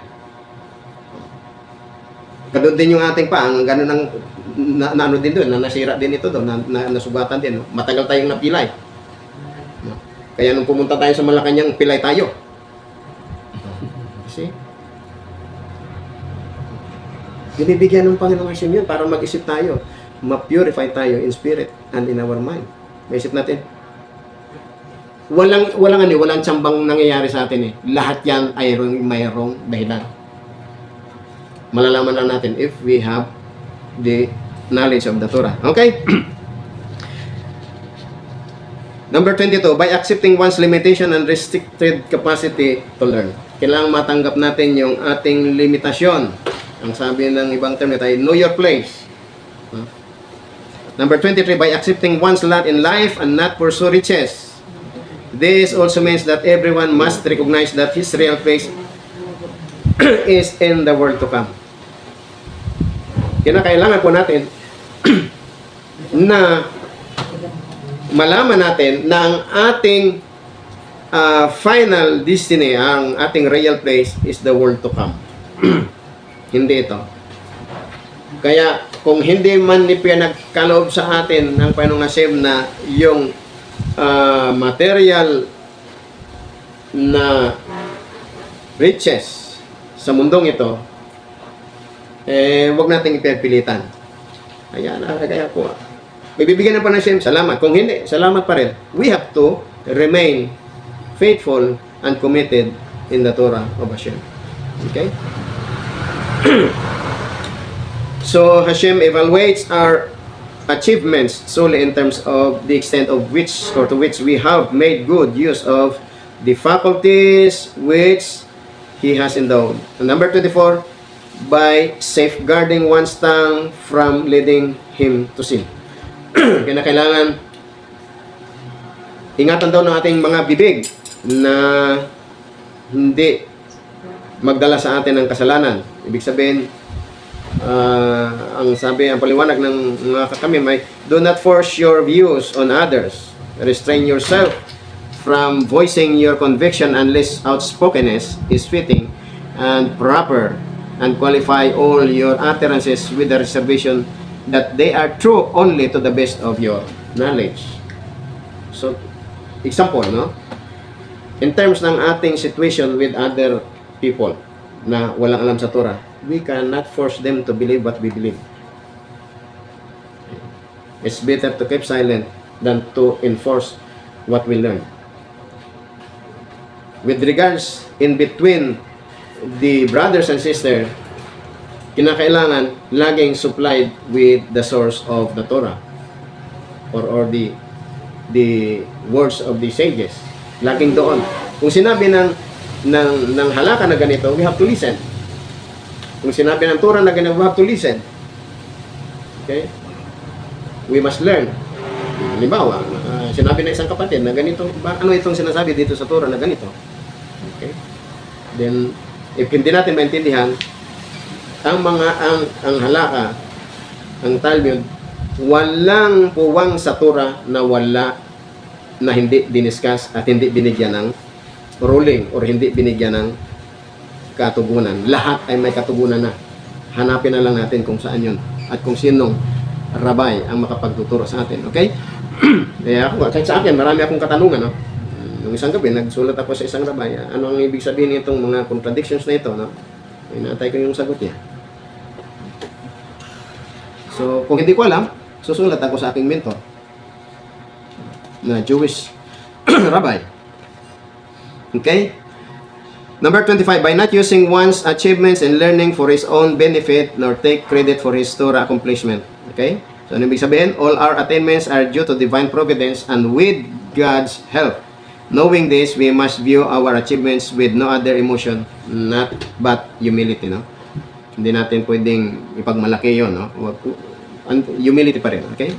Ganun din yung ating paa, ang ganun ang na ano din doon, na nasira din ito doon, na nasugatan din. No? Matagal tayong napilay. No? Kaya nung pumunta tayo sa Malacanang, pilay tayo. See? Binibigyan ng Panginoong Hashem yun para mag-isip tayo. Ma-purify tayo in spirit and in our mind. Maisip natin. Walang tsambang nangyayari sa atin eh. Lahat yan ay mayroong dahilan. Malalaman lang natin if we have the knowledge of the Torah. Okay? Number 22, by accepting one's limitation and restricted capacity to learn. Kailangan matanggap natin yung ating limitasyon. Ang sabi ng ibang term nito ay know your place. Number 23, by accepting one's lot in life and not pursue riches. This also means that everyone must recognize that his real place is in the world to come. Kinakailangan po natin na malaman natin na ang ating final destiny, ang ating real place is the world to come. Hindi ito. Kaya kung hindi man ni pinagkaloob sa atin ng Panginoong Hashem na yung material na riches sa mundong ito, wag nating ipagpilitan. Kaya po. Bibigyan na pa ng Hashem, salamat. Kung hindi, salamat pa rin. We have to remain faithful and committed in the Torah of Hashem. Okay? So, Hashem evaluates our achievements solely in terms of the extent of which or to which we have made good use of the faculties which He has endowed. And number 24, by safeguarding one's tongue from leading him to sin. Kailangan ingatan daw ng ating mga bibig na hindi magdala sa atin ng kasalanan. Ibig sabihin, ang paliwanag ng mga kakamimay, do not force your views on others. Restrain yourself from voicing your conviction unless outspokenness is fitting and proper, and qualify all your utterances with the reservation that they are true only to the best of your knowledge. So, example, no? In terms ng ating situation with other people na walang alam sa Torah, we cannot force them to believe what we believe. It's better to keep silent than to enforce what we learn. With regards in between the brothers and sisters, kinakailangan laging supplied with the source of the Torah or the words of the sages. Laging doon. Kung sinabi ng halaka na ganito, we have to listen. Kung sinabi ng Torah na ganito, we have to listen. Okay? We must learn. Halimbawa, sinabi ng isang kapatid na ganito, ano itong sinasabi dito sa Torah na ganito? Okay? Then, if hindi natin maintindihan, ang halaka, ang Talmud, walang puwang sa Torah na hindi diniscuss at hindi binigyan ng ruling or hindi binigyan ng katugunan. Lahat ay may katugunan na. Hanapin na lang natin kung saan yun at kung sinong rabay ang makapagtuturo sa atin. Okay? Kaya ako, kahit sa akin, marami akong katanungan. No? Nung isang gabi, nagsulat ako sa isang rabay. Ano ang ibig sabihin nitong mga contradictions na ito? No? Inatay ko yung sagot niya. So, kung hindi ko alam, susulat ako sa aking mentor na Jewish rabbi. Okay? Number 25, by not using one's achievements and learning for his own benefit nor take credit for his Torah accomplishment. Okay? So, ano ibig sabihin? All our attainments are due to divine providence and with God's help. Knowing this, we must view our achievements with no other emotion but humility, no? Hindi natin pwedeng ipagmalaki yun, no? Humility pa rin, okay?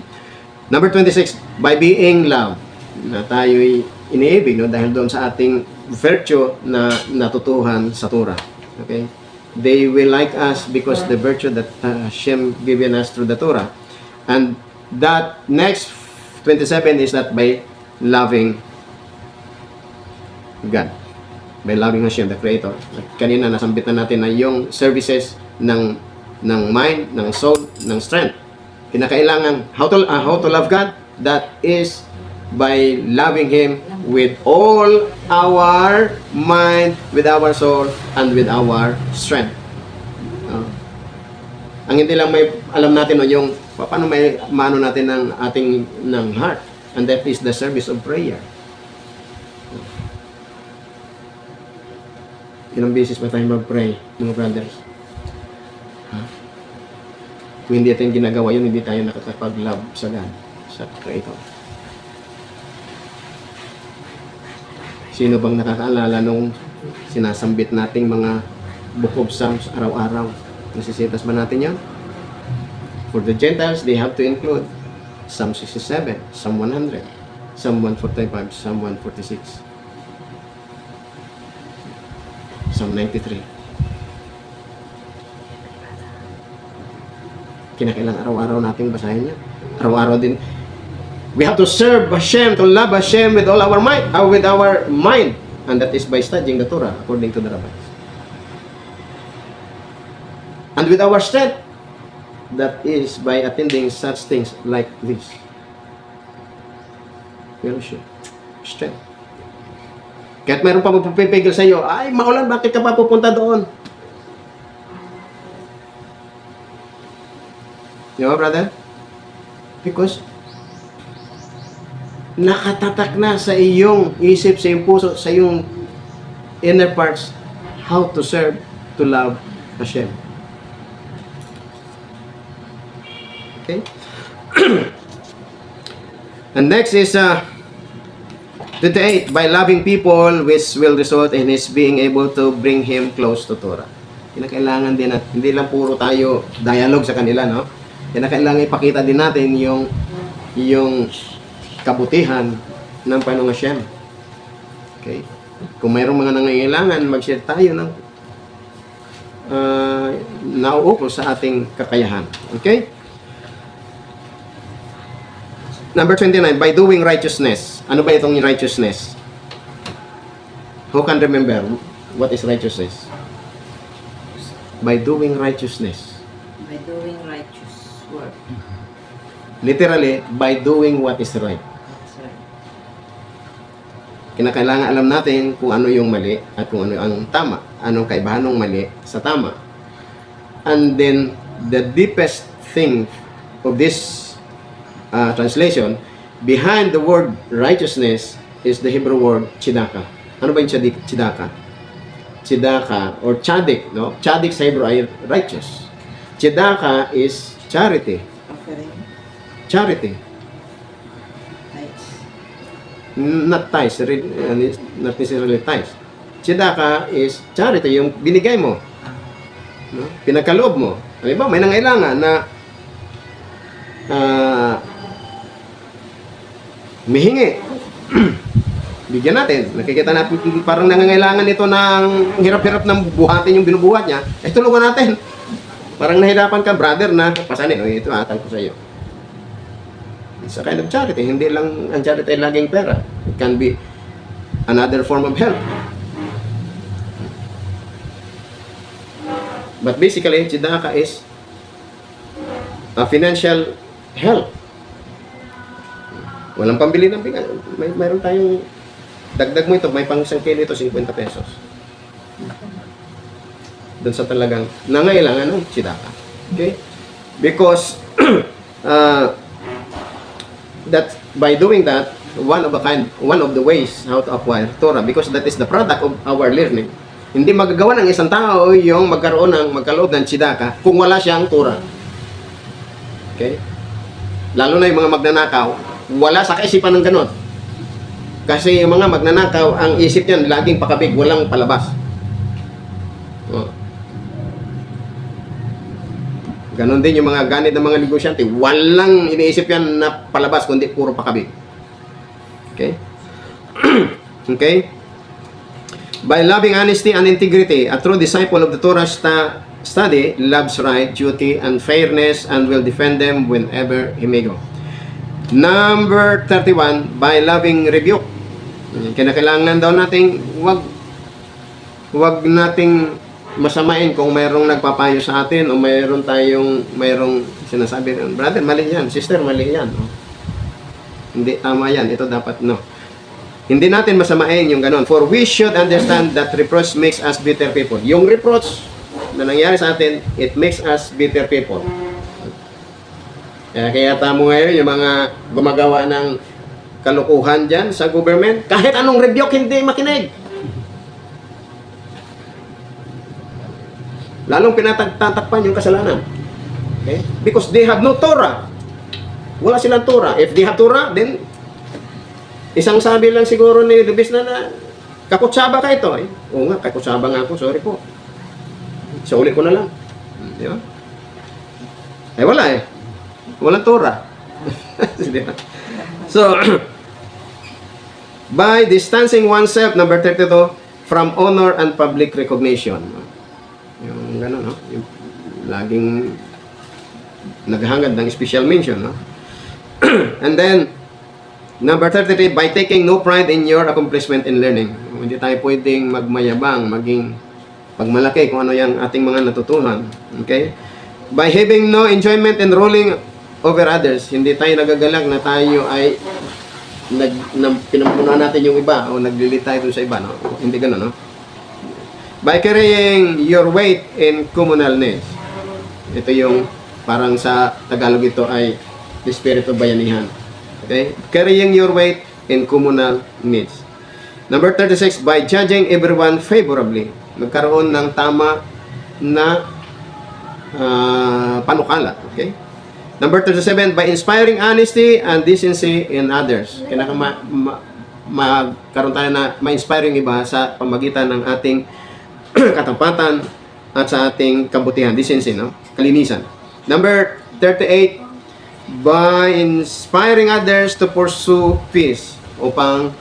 Number 26, by being loved, na tayo'y iniibig, no? Dahil doon sa ating virtue na natutuhan sa Torah, okay? They will like us because the virtue that Hashem given us through the Torah. And that next 27 is that by loving God, by loving Hashem, the Creator. Kanina nasambit na natin na yung services ng mind, ng soul, ng strength. Kinakailangan, how to love God? That is by loving Him with all our mind, with our soul, and with our strength. Ang hindi lang may alam natin yung paano may mano natin ng ating ng heart, and that is the service of prayer. Ilang beses ba tayo mag-pray, mga brothers? Kung hindi natin ginagawa yun, hindi tayo nakakapag-love sa God, sa Creator. Sino bang nakakaalala nung sinasambit nating mga Book of Psalms araw-araw? Nasisitas ba natin yan? For the Gentiles, they have to include Psalm 67, Psalm 100, Psalm 145, Psalm 146, Psalm 93. Kinakailangan araw-araw nating basahin yan. Araw-araw din. We have to serve Hashem, to love Hashem with all our might, with our mind. And that is by studying the Torah, according to the rabbis. And with our strength, that is by attending such things like this. Fellowship. Strength. Kahit mayroon pa magpipigil sa iyo, ay, maulan, bakit ka pa pupunta doon? Di ba, brother? Because nakatatak na sa iyong isip, sa iyong puso, sa iyong inner parts, how to serve, to love Hashem. Okay? And next is 28, by loving people which will result in his being able to bring him close to Torah. Kinakailangan din natin, hindi lang puro tayo dialogue sa kanila, no? Kinakailangan ipakita din natin yung kabutihan ng Panginoong Hashem. Okay? Kung mayroong mga nangangailangan, mag-share tayo ng nauukol sa ating kakayahan. Okay? Number 29, by doing righteousness. Ano ba itong righteousness? Who can remember what is righteousness? By doing righteousness. By doing righteous work. Literally, by doing what is right. That's right. Kinakailangan alam natin kung ano yung mali at kung ano ang tama. Anong kaibahan ng mali sa tama. And then, the deepest thing of this translation, behind the word righteousness is the Hebrew word tzedakah. Ano ba yung tzedakah? Tzedakah or tzadik, no? Tzadik sa Hebrew ay righteous. Tzedakah is charity. Offering. Charity. Tithes. Not tithes, not necessarily tithes. Tzedakah is charity, yung binigay mo. No? Pinagkaloob mo. Halimbawa, may nangailangan na mihingi. Bigyan natin. Nakikita natin parang nangangailangan ito ng hirap-hirap ng buhatin yung binubuhat niya. Tulungan natin. Parang nahirapan ka, brother, na pasanin. O, ito, atang ko sa iyo. It's a kind of charity. Hindi lang ang charity ay laging pera. It can be another form of help. But basically, tzedakah is a financial help. Walang pambili ng bigas. Mayroon tayong dagdag mo ito, may pang 1 kilo ito, 50 pesos. Doon sa talagang nangailangan ng tzedakah. Okay? Because that by doing that, one of the ways how to acquire Torah, because that is the product of our learning. Hindi magagawa ng isang tao yung magkaloob ng tzedakah kung wala siyang Torah. Okay? Lalo na yung mga magnanakaw, wala sa kaisipan ng ganon. Kasi yung mga magnanakaw, ang isip niyan laging pakabig, walang palabas. Oh. Ganon din yung mga ganit ng mga negosyante, walang iniisip yan na palabas, kundi puro pakabig. Okay? Okay? By loving honesty and integrity, a true disciple of the Torah study loves right, duty, and fairness, and will defend them whenever he may go. Number 31, by loving rebuke. Kinakailangan daw nating wag nating masamain kung mayroong nagpapayo sa atin o mayroong sinasabi, brother, mali yan, sister, mali yan. No? Hindi, tama yan, ito dapat, no. Hindi natin masamain yung ganon. For we should understand that reproach makes us bitter people. Yung reproach na nangyari sa atin, it makes us bitter people. Kaya tamo ngayon, yung mga gumagawa ng kalukuhan dyan sa government, kahit anong rebuke, hindi makinig. Lalong pinatatakpan yung kasalanan. Okay? Because they have no Torah. Wala silang Torah. If they have Torah, then isang sabi lang siguro ni Lubis na kakutsaba ka ito. Eh. Oo nga, kakutsaba nga ako. Sorry po. So, uli ko na lang. Di ba? Eh, wala eh. Walang Torah. So, by distancing oneself, number 32, from honor and public recognition. Yung gano'n, no? Yung laging naghahangad ng special mention, no? And then, number 33, by taking no pride in your accomplishment in learning. Hindi tayo pwedeng magmayabang, maging pagmalaki kung ano yung ating mga natutunan. Okay? By having no enjoyment in ruling over others. Hindi tayo nagagalak na tayo ay pinampunan natin yung iba o naglilid tayo dun sa iba. No? Hindi gano'n, no? By carrying your weight in communalness. Ito yung parang sa Tagalog ito ay the spirit of bayanihan. Okay? Carrying your weight in communal needs. Number 36, by judging everyone favorably. Magkaroon ng tama na panukala. Okay? Number 37, by inspiring honesty and decency in others. Kailangan magkaroon tayo na ma-inspire yung iba sa pamagitan ng ating katapatan at sa ating kabutihan, decency, no? Kalinisan. Number 38, by inspiring others to pursue peace upang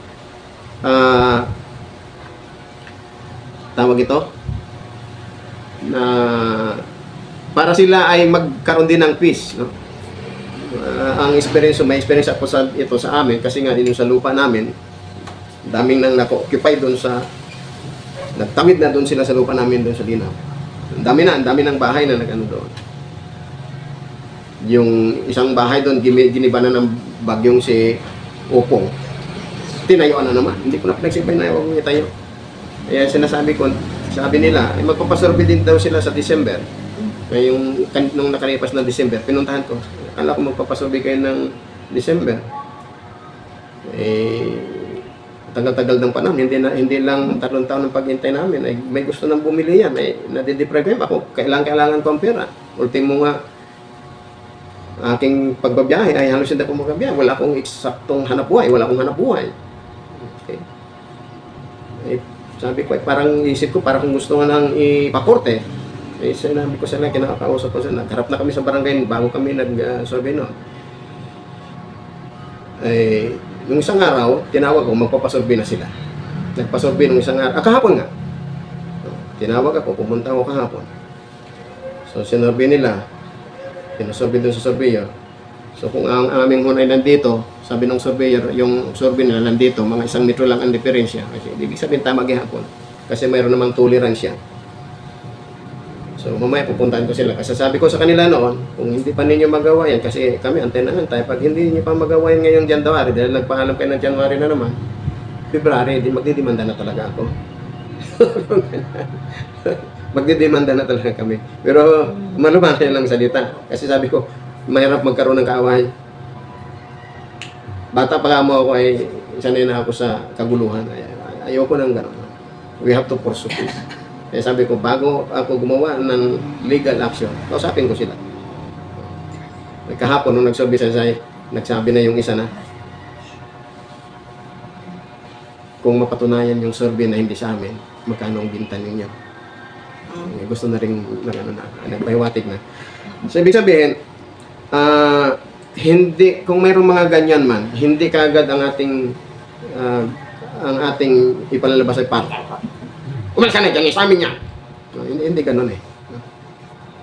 tawag ito na para sila ay magkaroon din ng peace, no? Ang experience, may experience ako sa ito sa amin kasi nga din sa lupa namin daming nang nako-occupy doon sa nagtawid na doon sila sa lupa namin doon sa Linaw. Ang dami ng bahay na nag-ano doon. Yung isang bahay doon, giniba na ng bagyong si Opong. Tinayuan na naman. Hindi ko na pinagsipay na huwag mo itayo. Kaya sinasabi ko, sabi nila, magpapasurvey din daw sila sa December. Ngayong, nung nakalipas na December, pinuntahan ko. Akala ko magpapasurvey kayo ng December. Tagal-tagal ng panahon, hindi lang 3 taon ng paghintay namin, ay may gusto nang bumili yan, ay nadideprive ako, kailangan ko ang pera. Ultimo nga, aking pagbabiyahe ay halos hindi ako magbabiyahe, wala akong eksaktong hanapbuhay, wala akong hanapbuhay. Okay. Sabi ko, parang isip ko, parang gusto nga nang ipakorte. Sinabi ko sila, kinakausap ko sila, nagharap na kami sa barangay bago kami nag-survey noon. Nung isang araw, tinawag ko, magpapasurvey na sila. Nagpasurvey nung isang araw. Kahapon nga. Tinawag ako, pumunta ako kahapon. So, sinurvey nila. Pinasurvey doon sa surveyor. So, kung ang aming hunay nandito, sabi ng surveyor, yung survey nila nandito, mga 1 metro lang ang diferensya. Kasi, ibig sabihin tama gihapon. Kasi mayroon namang tolerance yan. So, mamaya pupuntahan ko sila. Kasi sabi ko sa kanila noon, kung hindi pa ninyo magawa yan, kasi kami antenahan tayo, pag hindi niyo pa magawa yan ngayong January, dahil nagpaalam kayo ng January na naman, February, magdidemanda na talaga ako. Magdidemanda na talaga kami. Pero, malumang lang salita. Kasi sabi ko, mahirap magkaroon ng kaaway. Bata pa mo ako ay sanay na ako sa kaguluhan. Ayoko nang gano'n. We have to pursue peace. Kaya sabi ko, bago ako gumawa ng legal action, kausapin ko sila. Kahapon, nung nagsurvey sa site, nagsabi na yung isa na, kung mapatunayan yung survey na hindi sa amin, magkano ang binta ninyo? Gusto na rin, nagpahiwatig na. So, ibig sabihin, hindi, kung mayroong mga ganyan man, hindi kaagad ang ating ipalalabas ay para. Umalis ka na dyan, sa amin yan. Hindi ganun eh.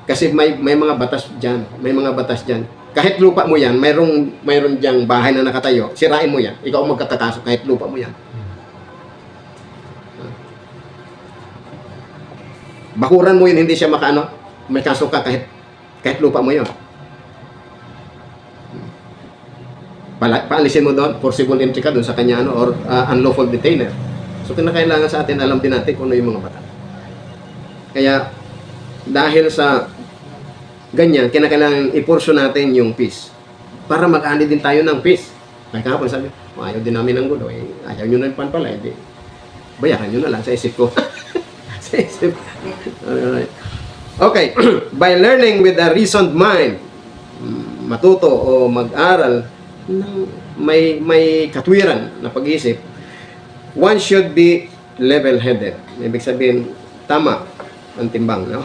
Kasi may mga batas dyan. May mga batas dyan. Kahit lupa mo yan, mayroon diyang bahay na nakatayo, sirain mo yan. Ikaw ang magkatakaso kahit lupa mo yan. Bakuran mo yun, hindi siya makaano, may kaso ka kahit lupa mo yun. Paalisin mo doon, forcible entry ka doon sa kanya or unlawful detainer. So kinakailangan sa atin, alam din natin kung ano yung mga batas. Kaya dahil sa ganyan, kinakailangan i-portion natin yung peace para mag-ani din tayo ng peace. Kaya kahapon sabi, ayaw din namin ng gulo, ayaw nyo na yung pan pala, hindi. Bayaran nyo na lang sa isip ko. Sa isip. Alright. Okay, by learning with a reasoned mind, matuto o mag-aral ng may katwiran na pag-iisip, one should be level-headed. Ibig sabihin, tama ang timbang, no?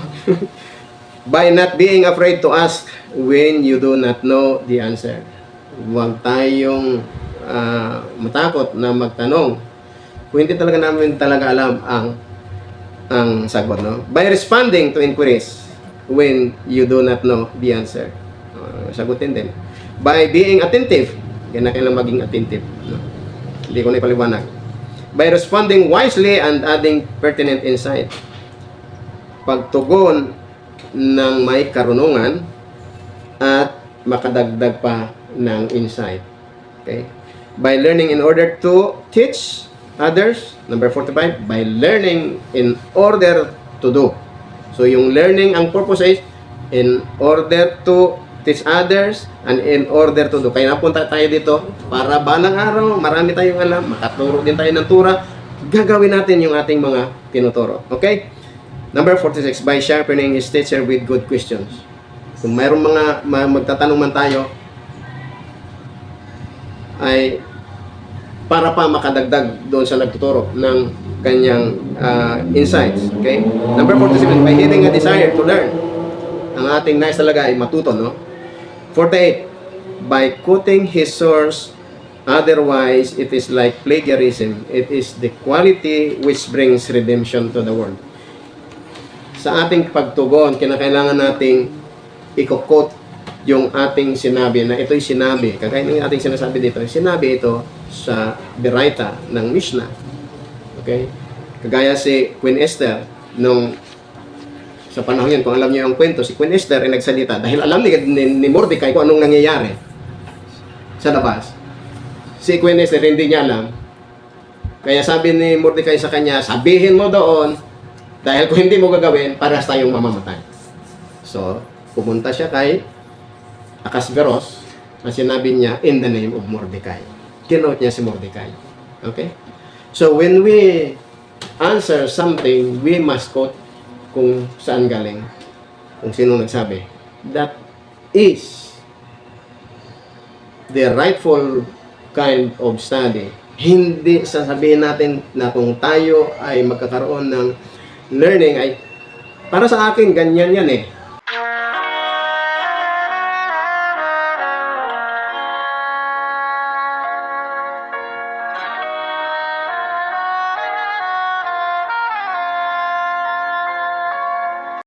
By not being afraid to ask when you do not know the answer. Huwag tayong matakot na magtanong kung hindi talaga namin alam ang sagot, no? By responding to inquiries when you do not know the answer. Sagutin din. By being attentive, kailangan maging attentive, no? Hindi ko na ipaliwanag. By responding wisely and adding pertinent insight. Pagtugon ng may karunungan at makadagdag pa ng insight. Okay? By learning in order to teach others. Number 45, by learning in order to do. So, yung learning, ang purpose is in order to teach others and in order to do. Kaya napunta tayo dito para balang araw, marami tayong alam, makaturo din tayo ng tura, gagawin natin yung ating mga tinuturo. Okay? Number 46, by sharpening his teacher with good questions. Kung mayroong mga magtatanong man tayo, ay para pa makadagdag doon sa nagtuturo ng kanyang insights. Okay? Number 47, by having a desire to learn. Ang ating nais talaga ay matuto, no? 48, by quoting his source, otherwise it is like plagiarism. It is the quality which brings redemption to the world. Sa ating pagtugon, kinakailangan nating i-quote yung ating sinabi na ito'y sinabi. Kagaya ng ating sinasabi dito, sinabi ito sa Beraita ng Mishnah. Okay? Kagaya si Queen Esther nung sa panahon yun, kung alam niyo yung kwento, si Queen Esther ay nagsalita dahil alam ni Mordecai kung anong nangyayari sa labas. Si Queen Esther hindi niya alam. Kaya sabi ni Mordecai sa kanya, sabihin mo doon dahil kung hindi mo gagawin, parehas tayong mamamatay. So, pumunta siya kay Ahasveros na sinabi niya, in the name of Mordecai. Kinote niya si Mordecai. Okay? So, when we answer something, we must quote kung saan galing, kung sino nagsabi. That is the rightful kind of study. Hindi sasabihin natin na kung tayo ay magkakaroon ng learning ay para sa akin ganyan yan eh.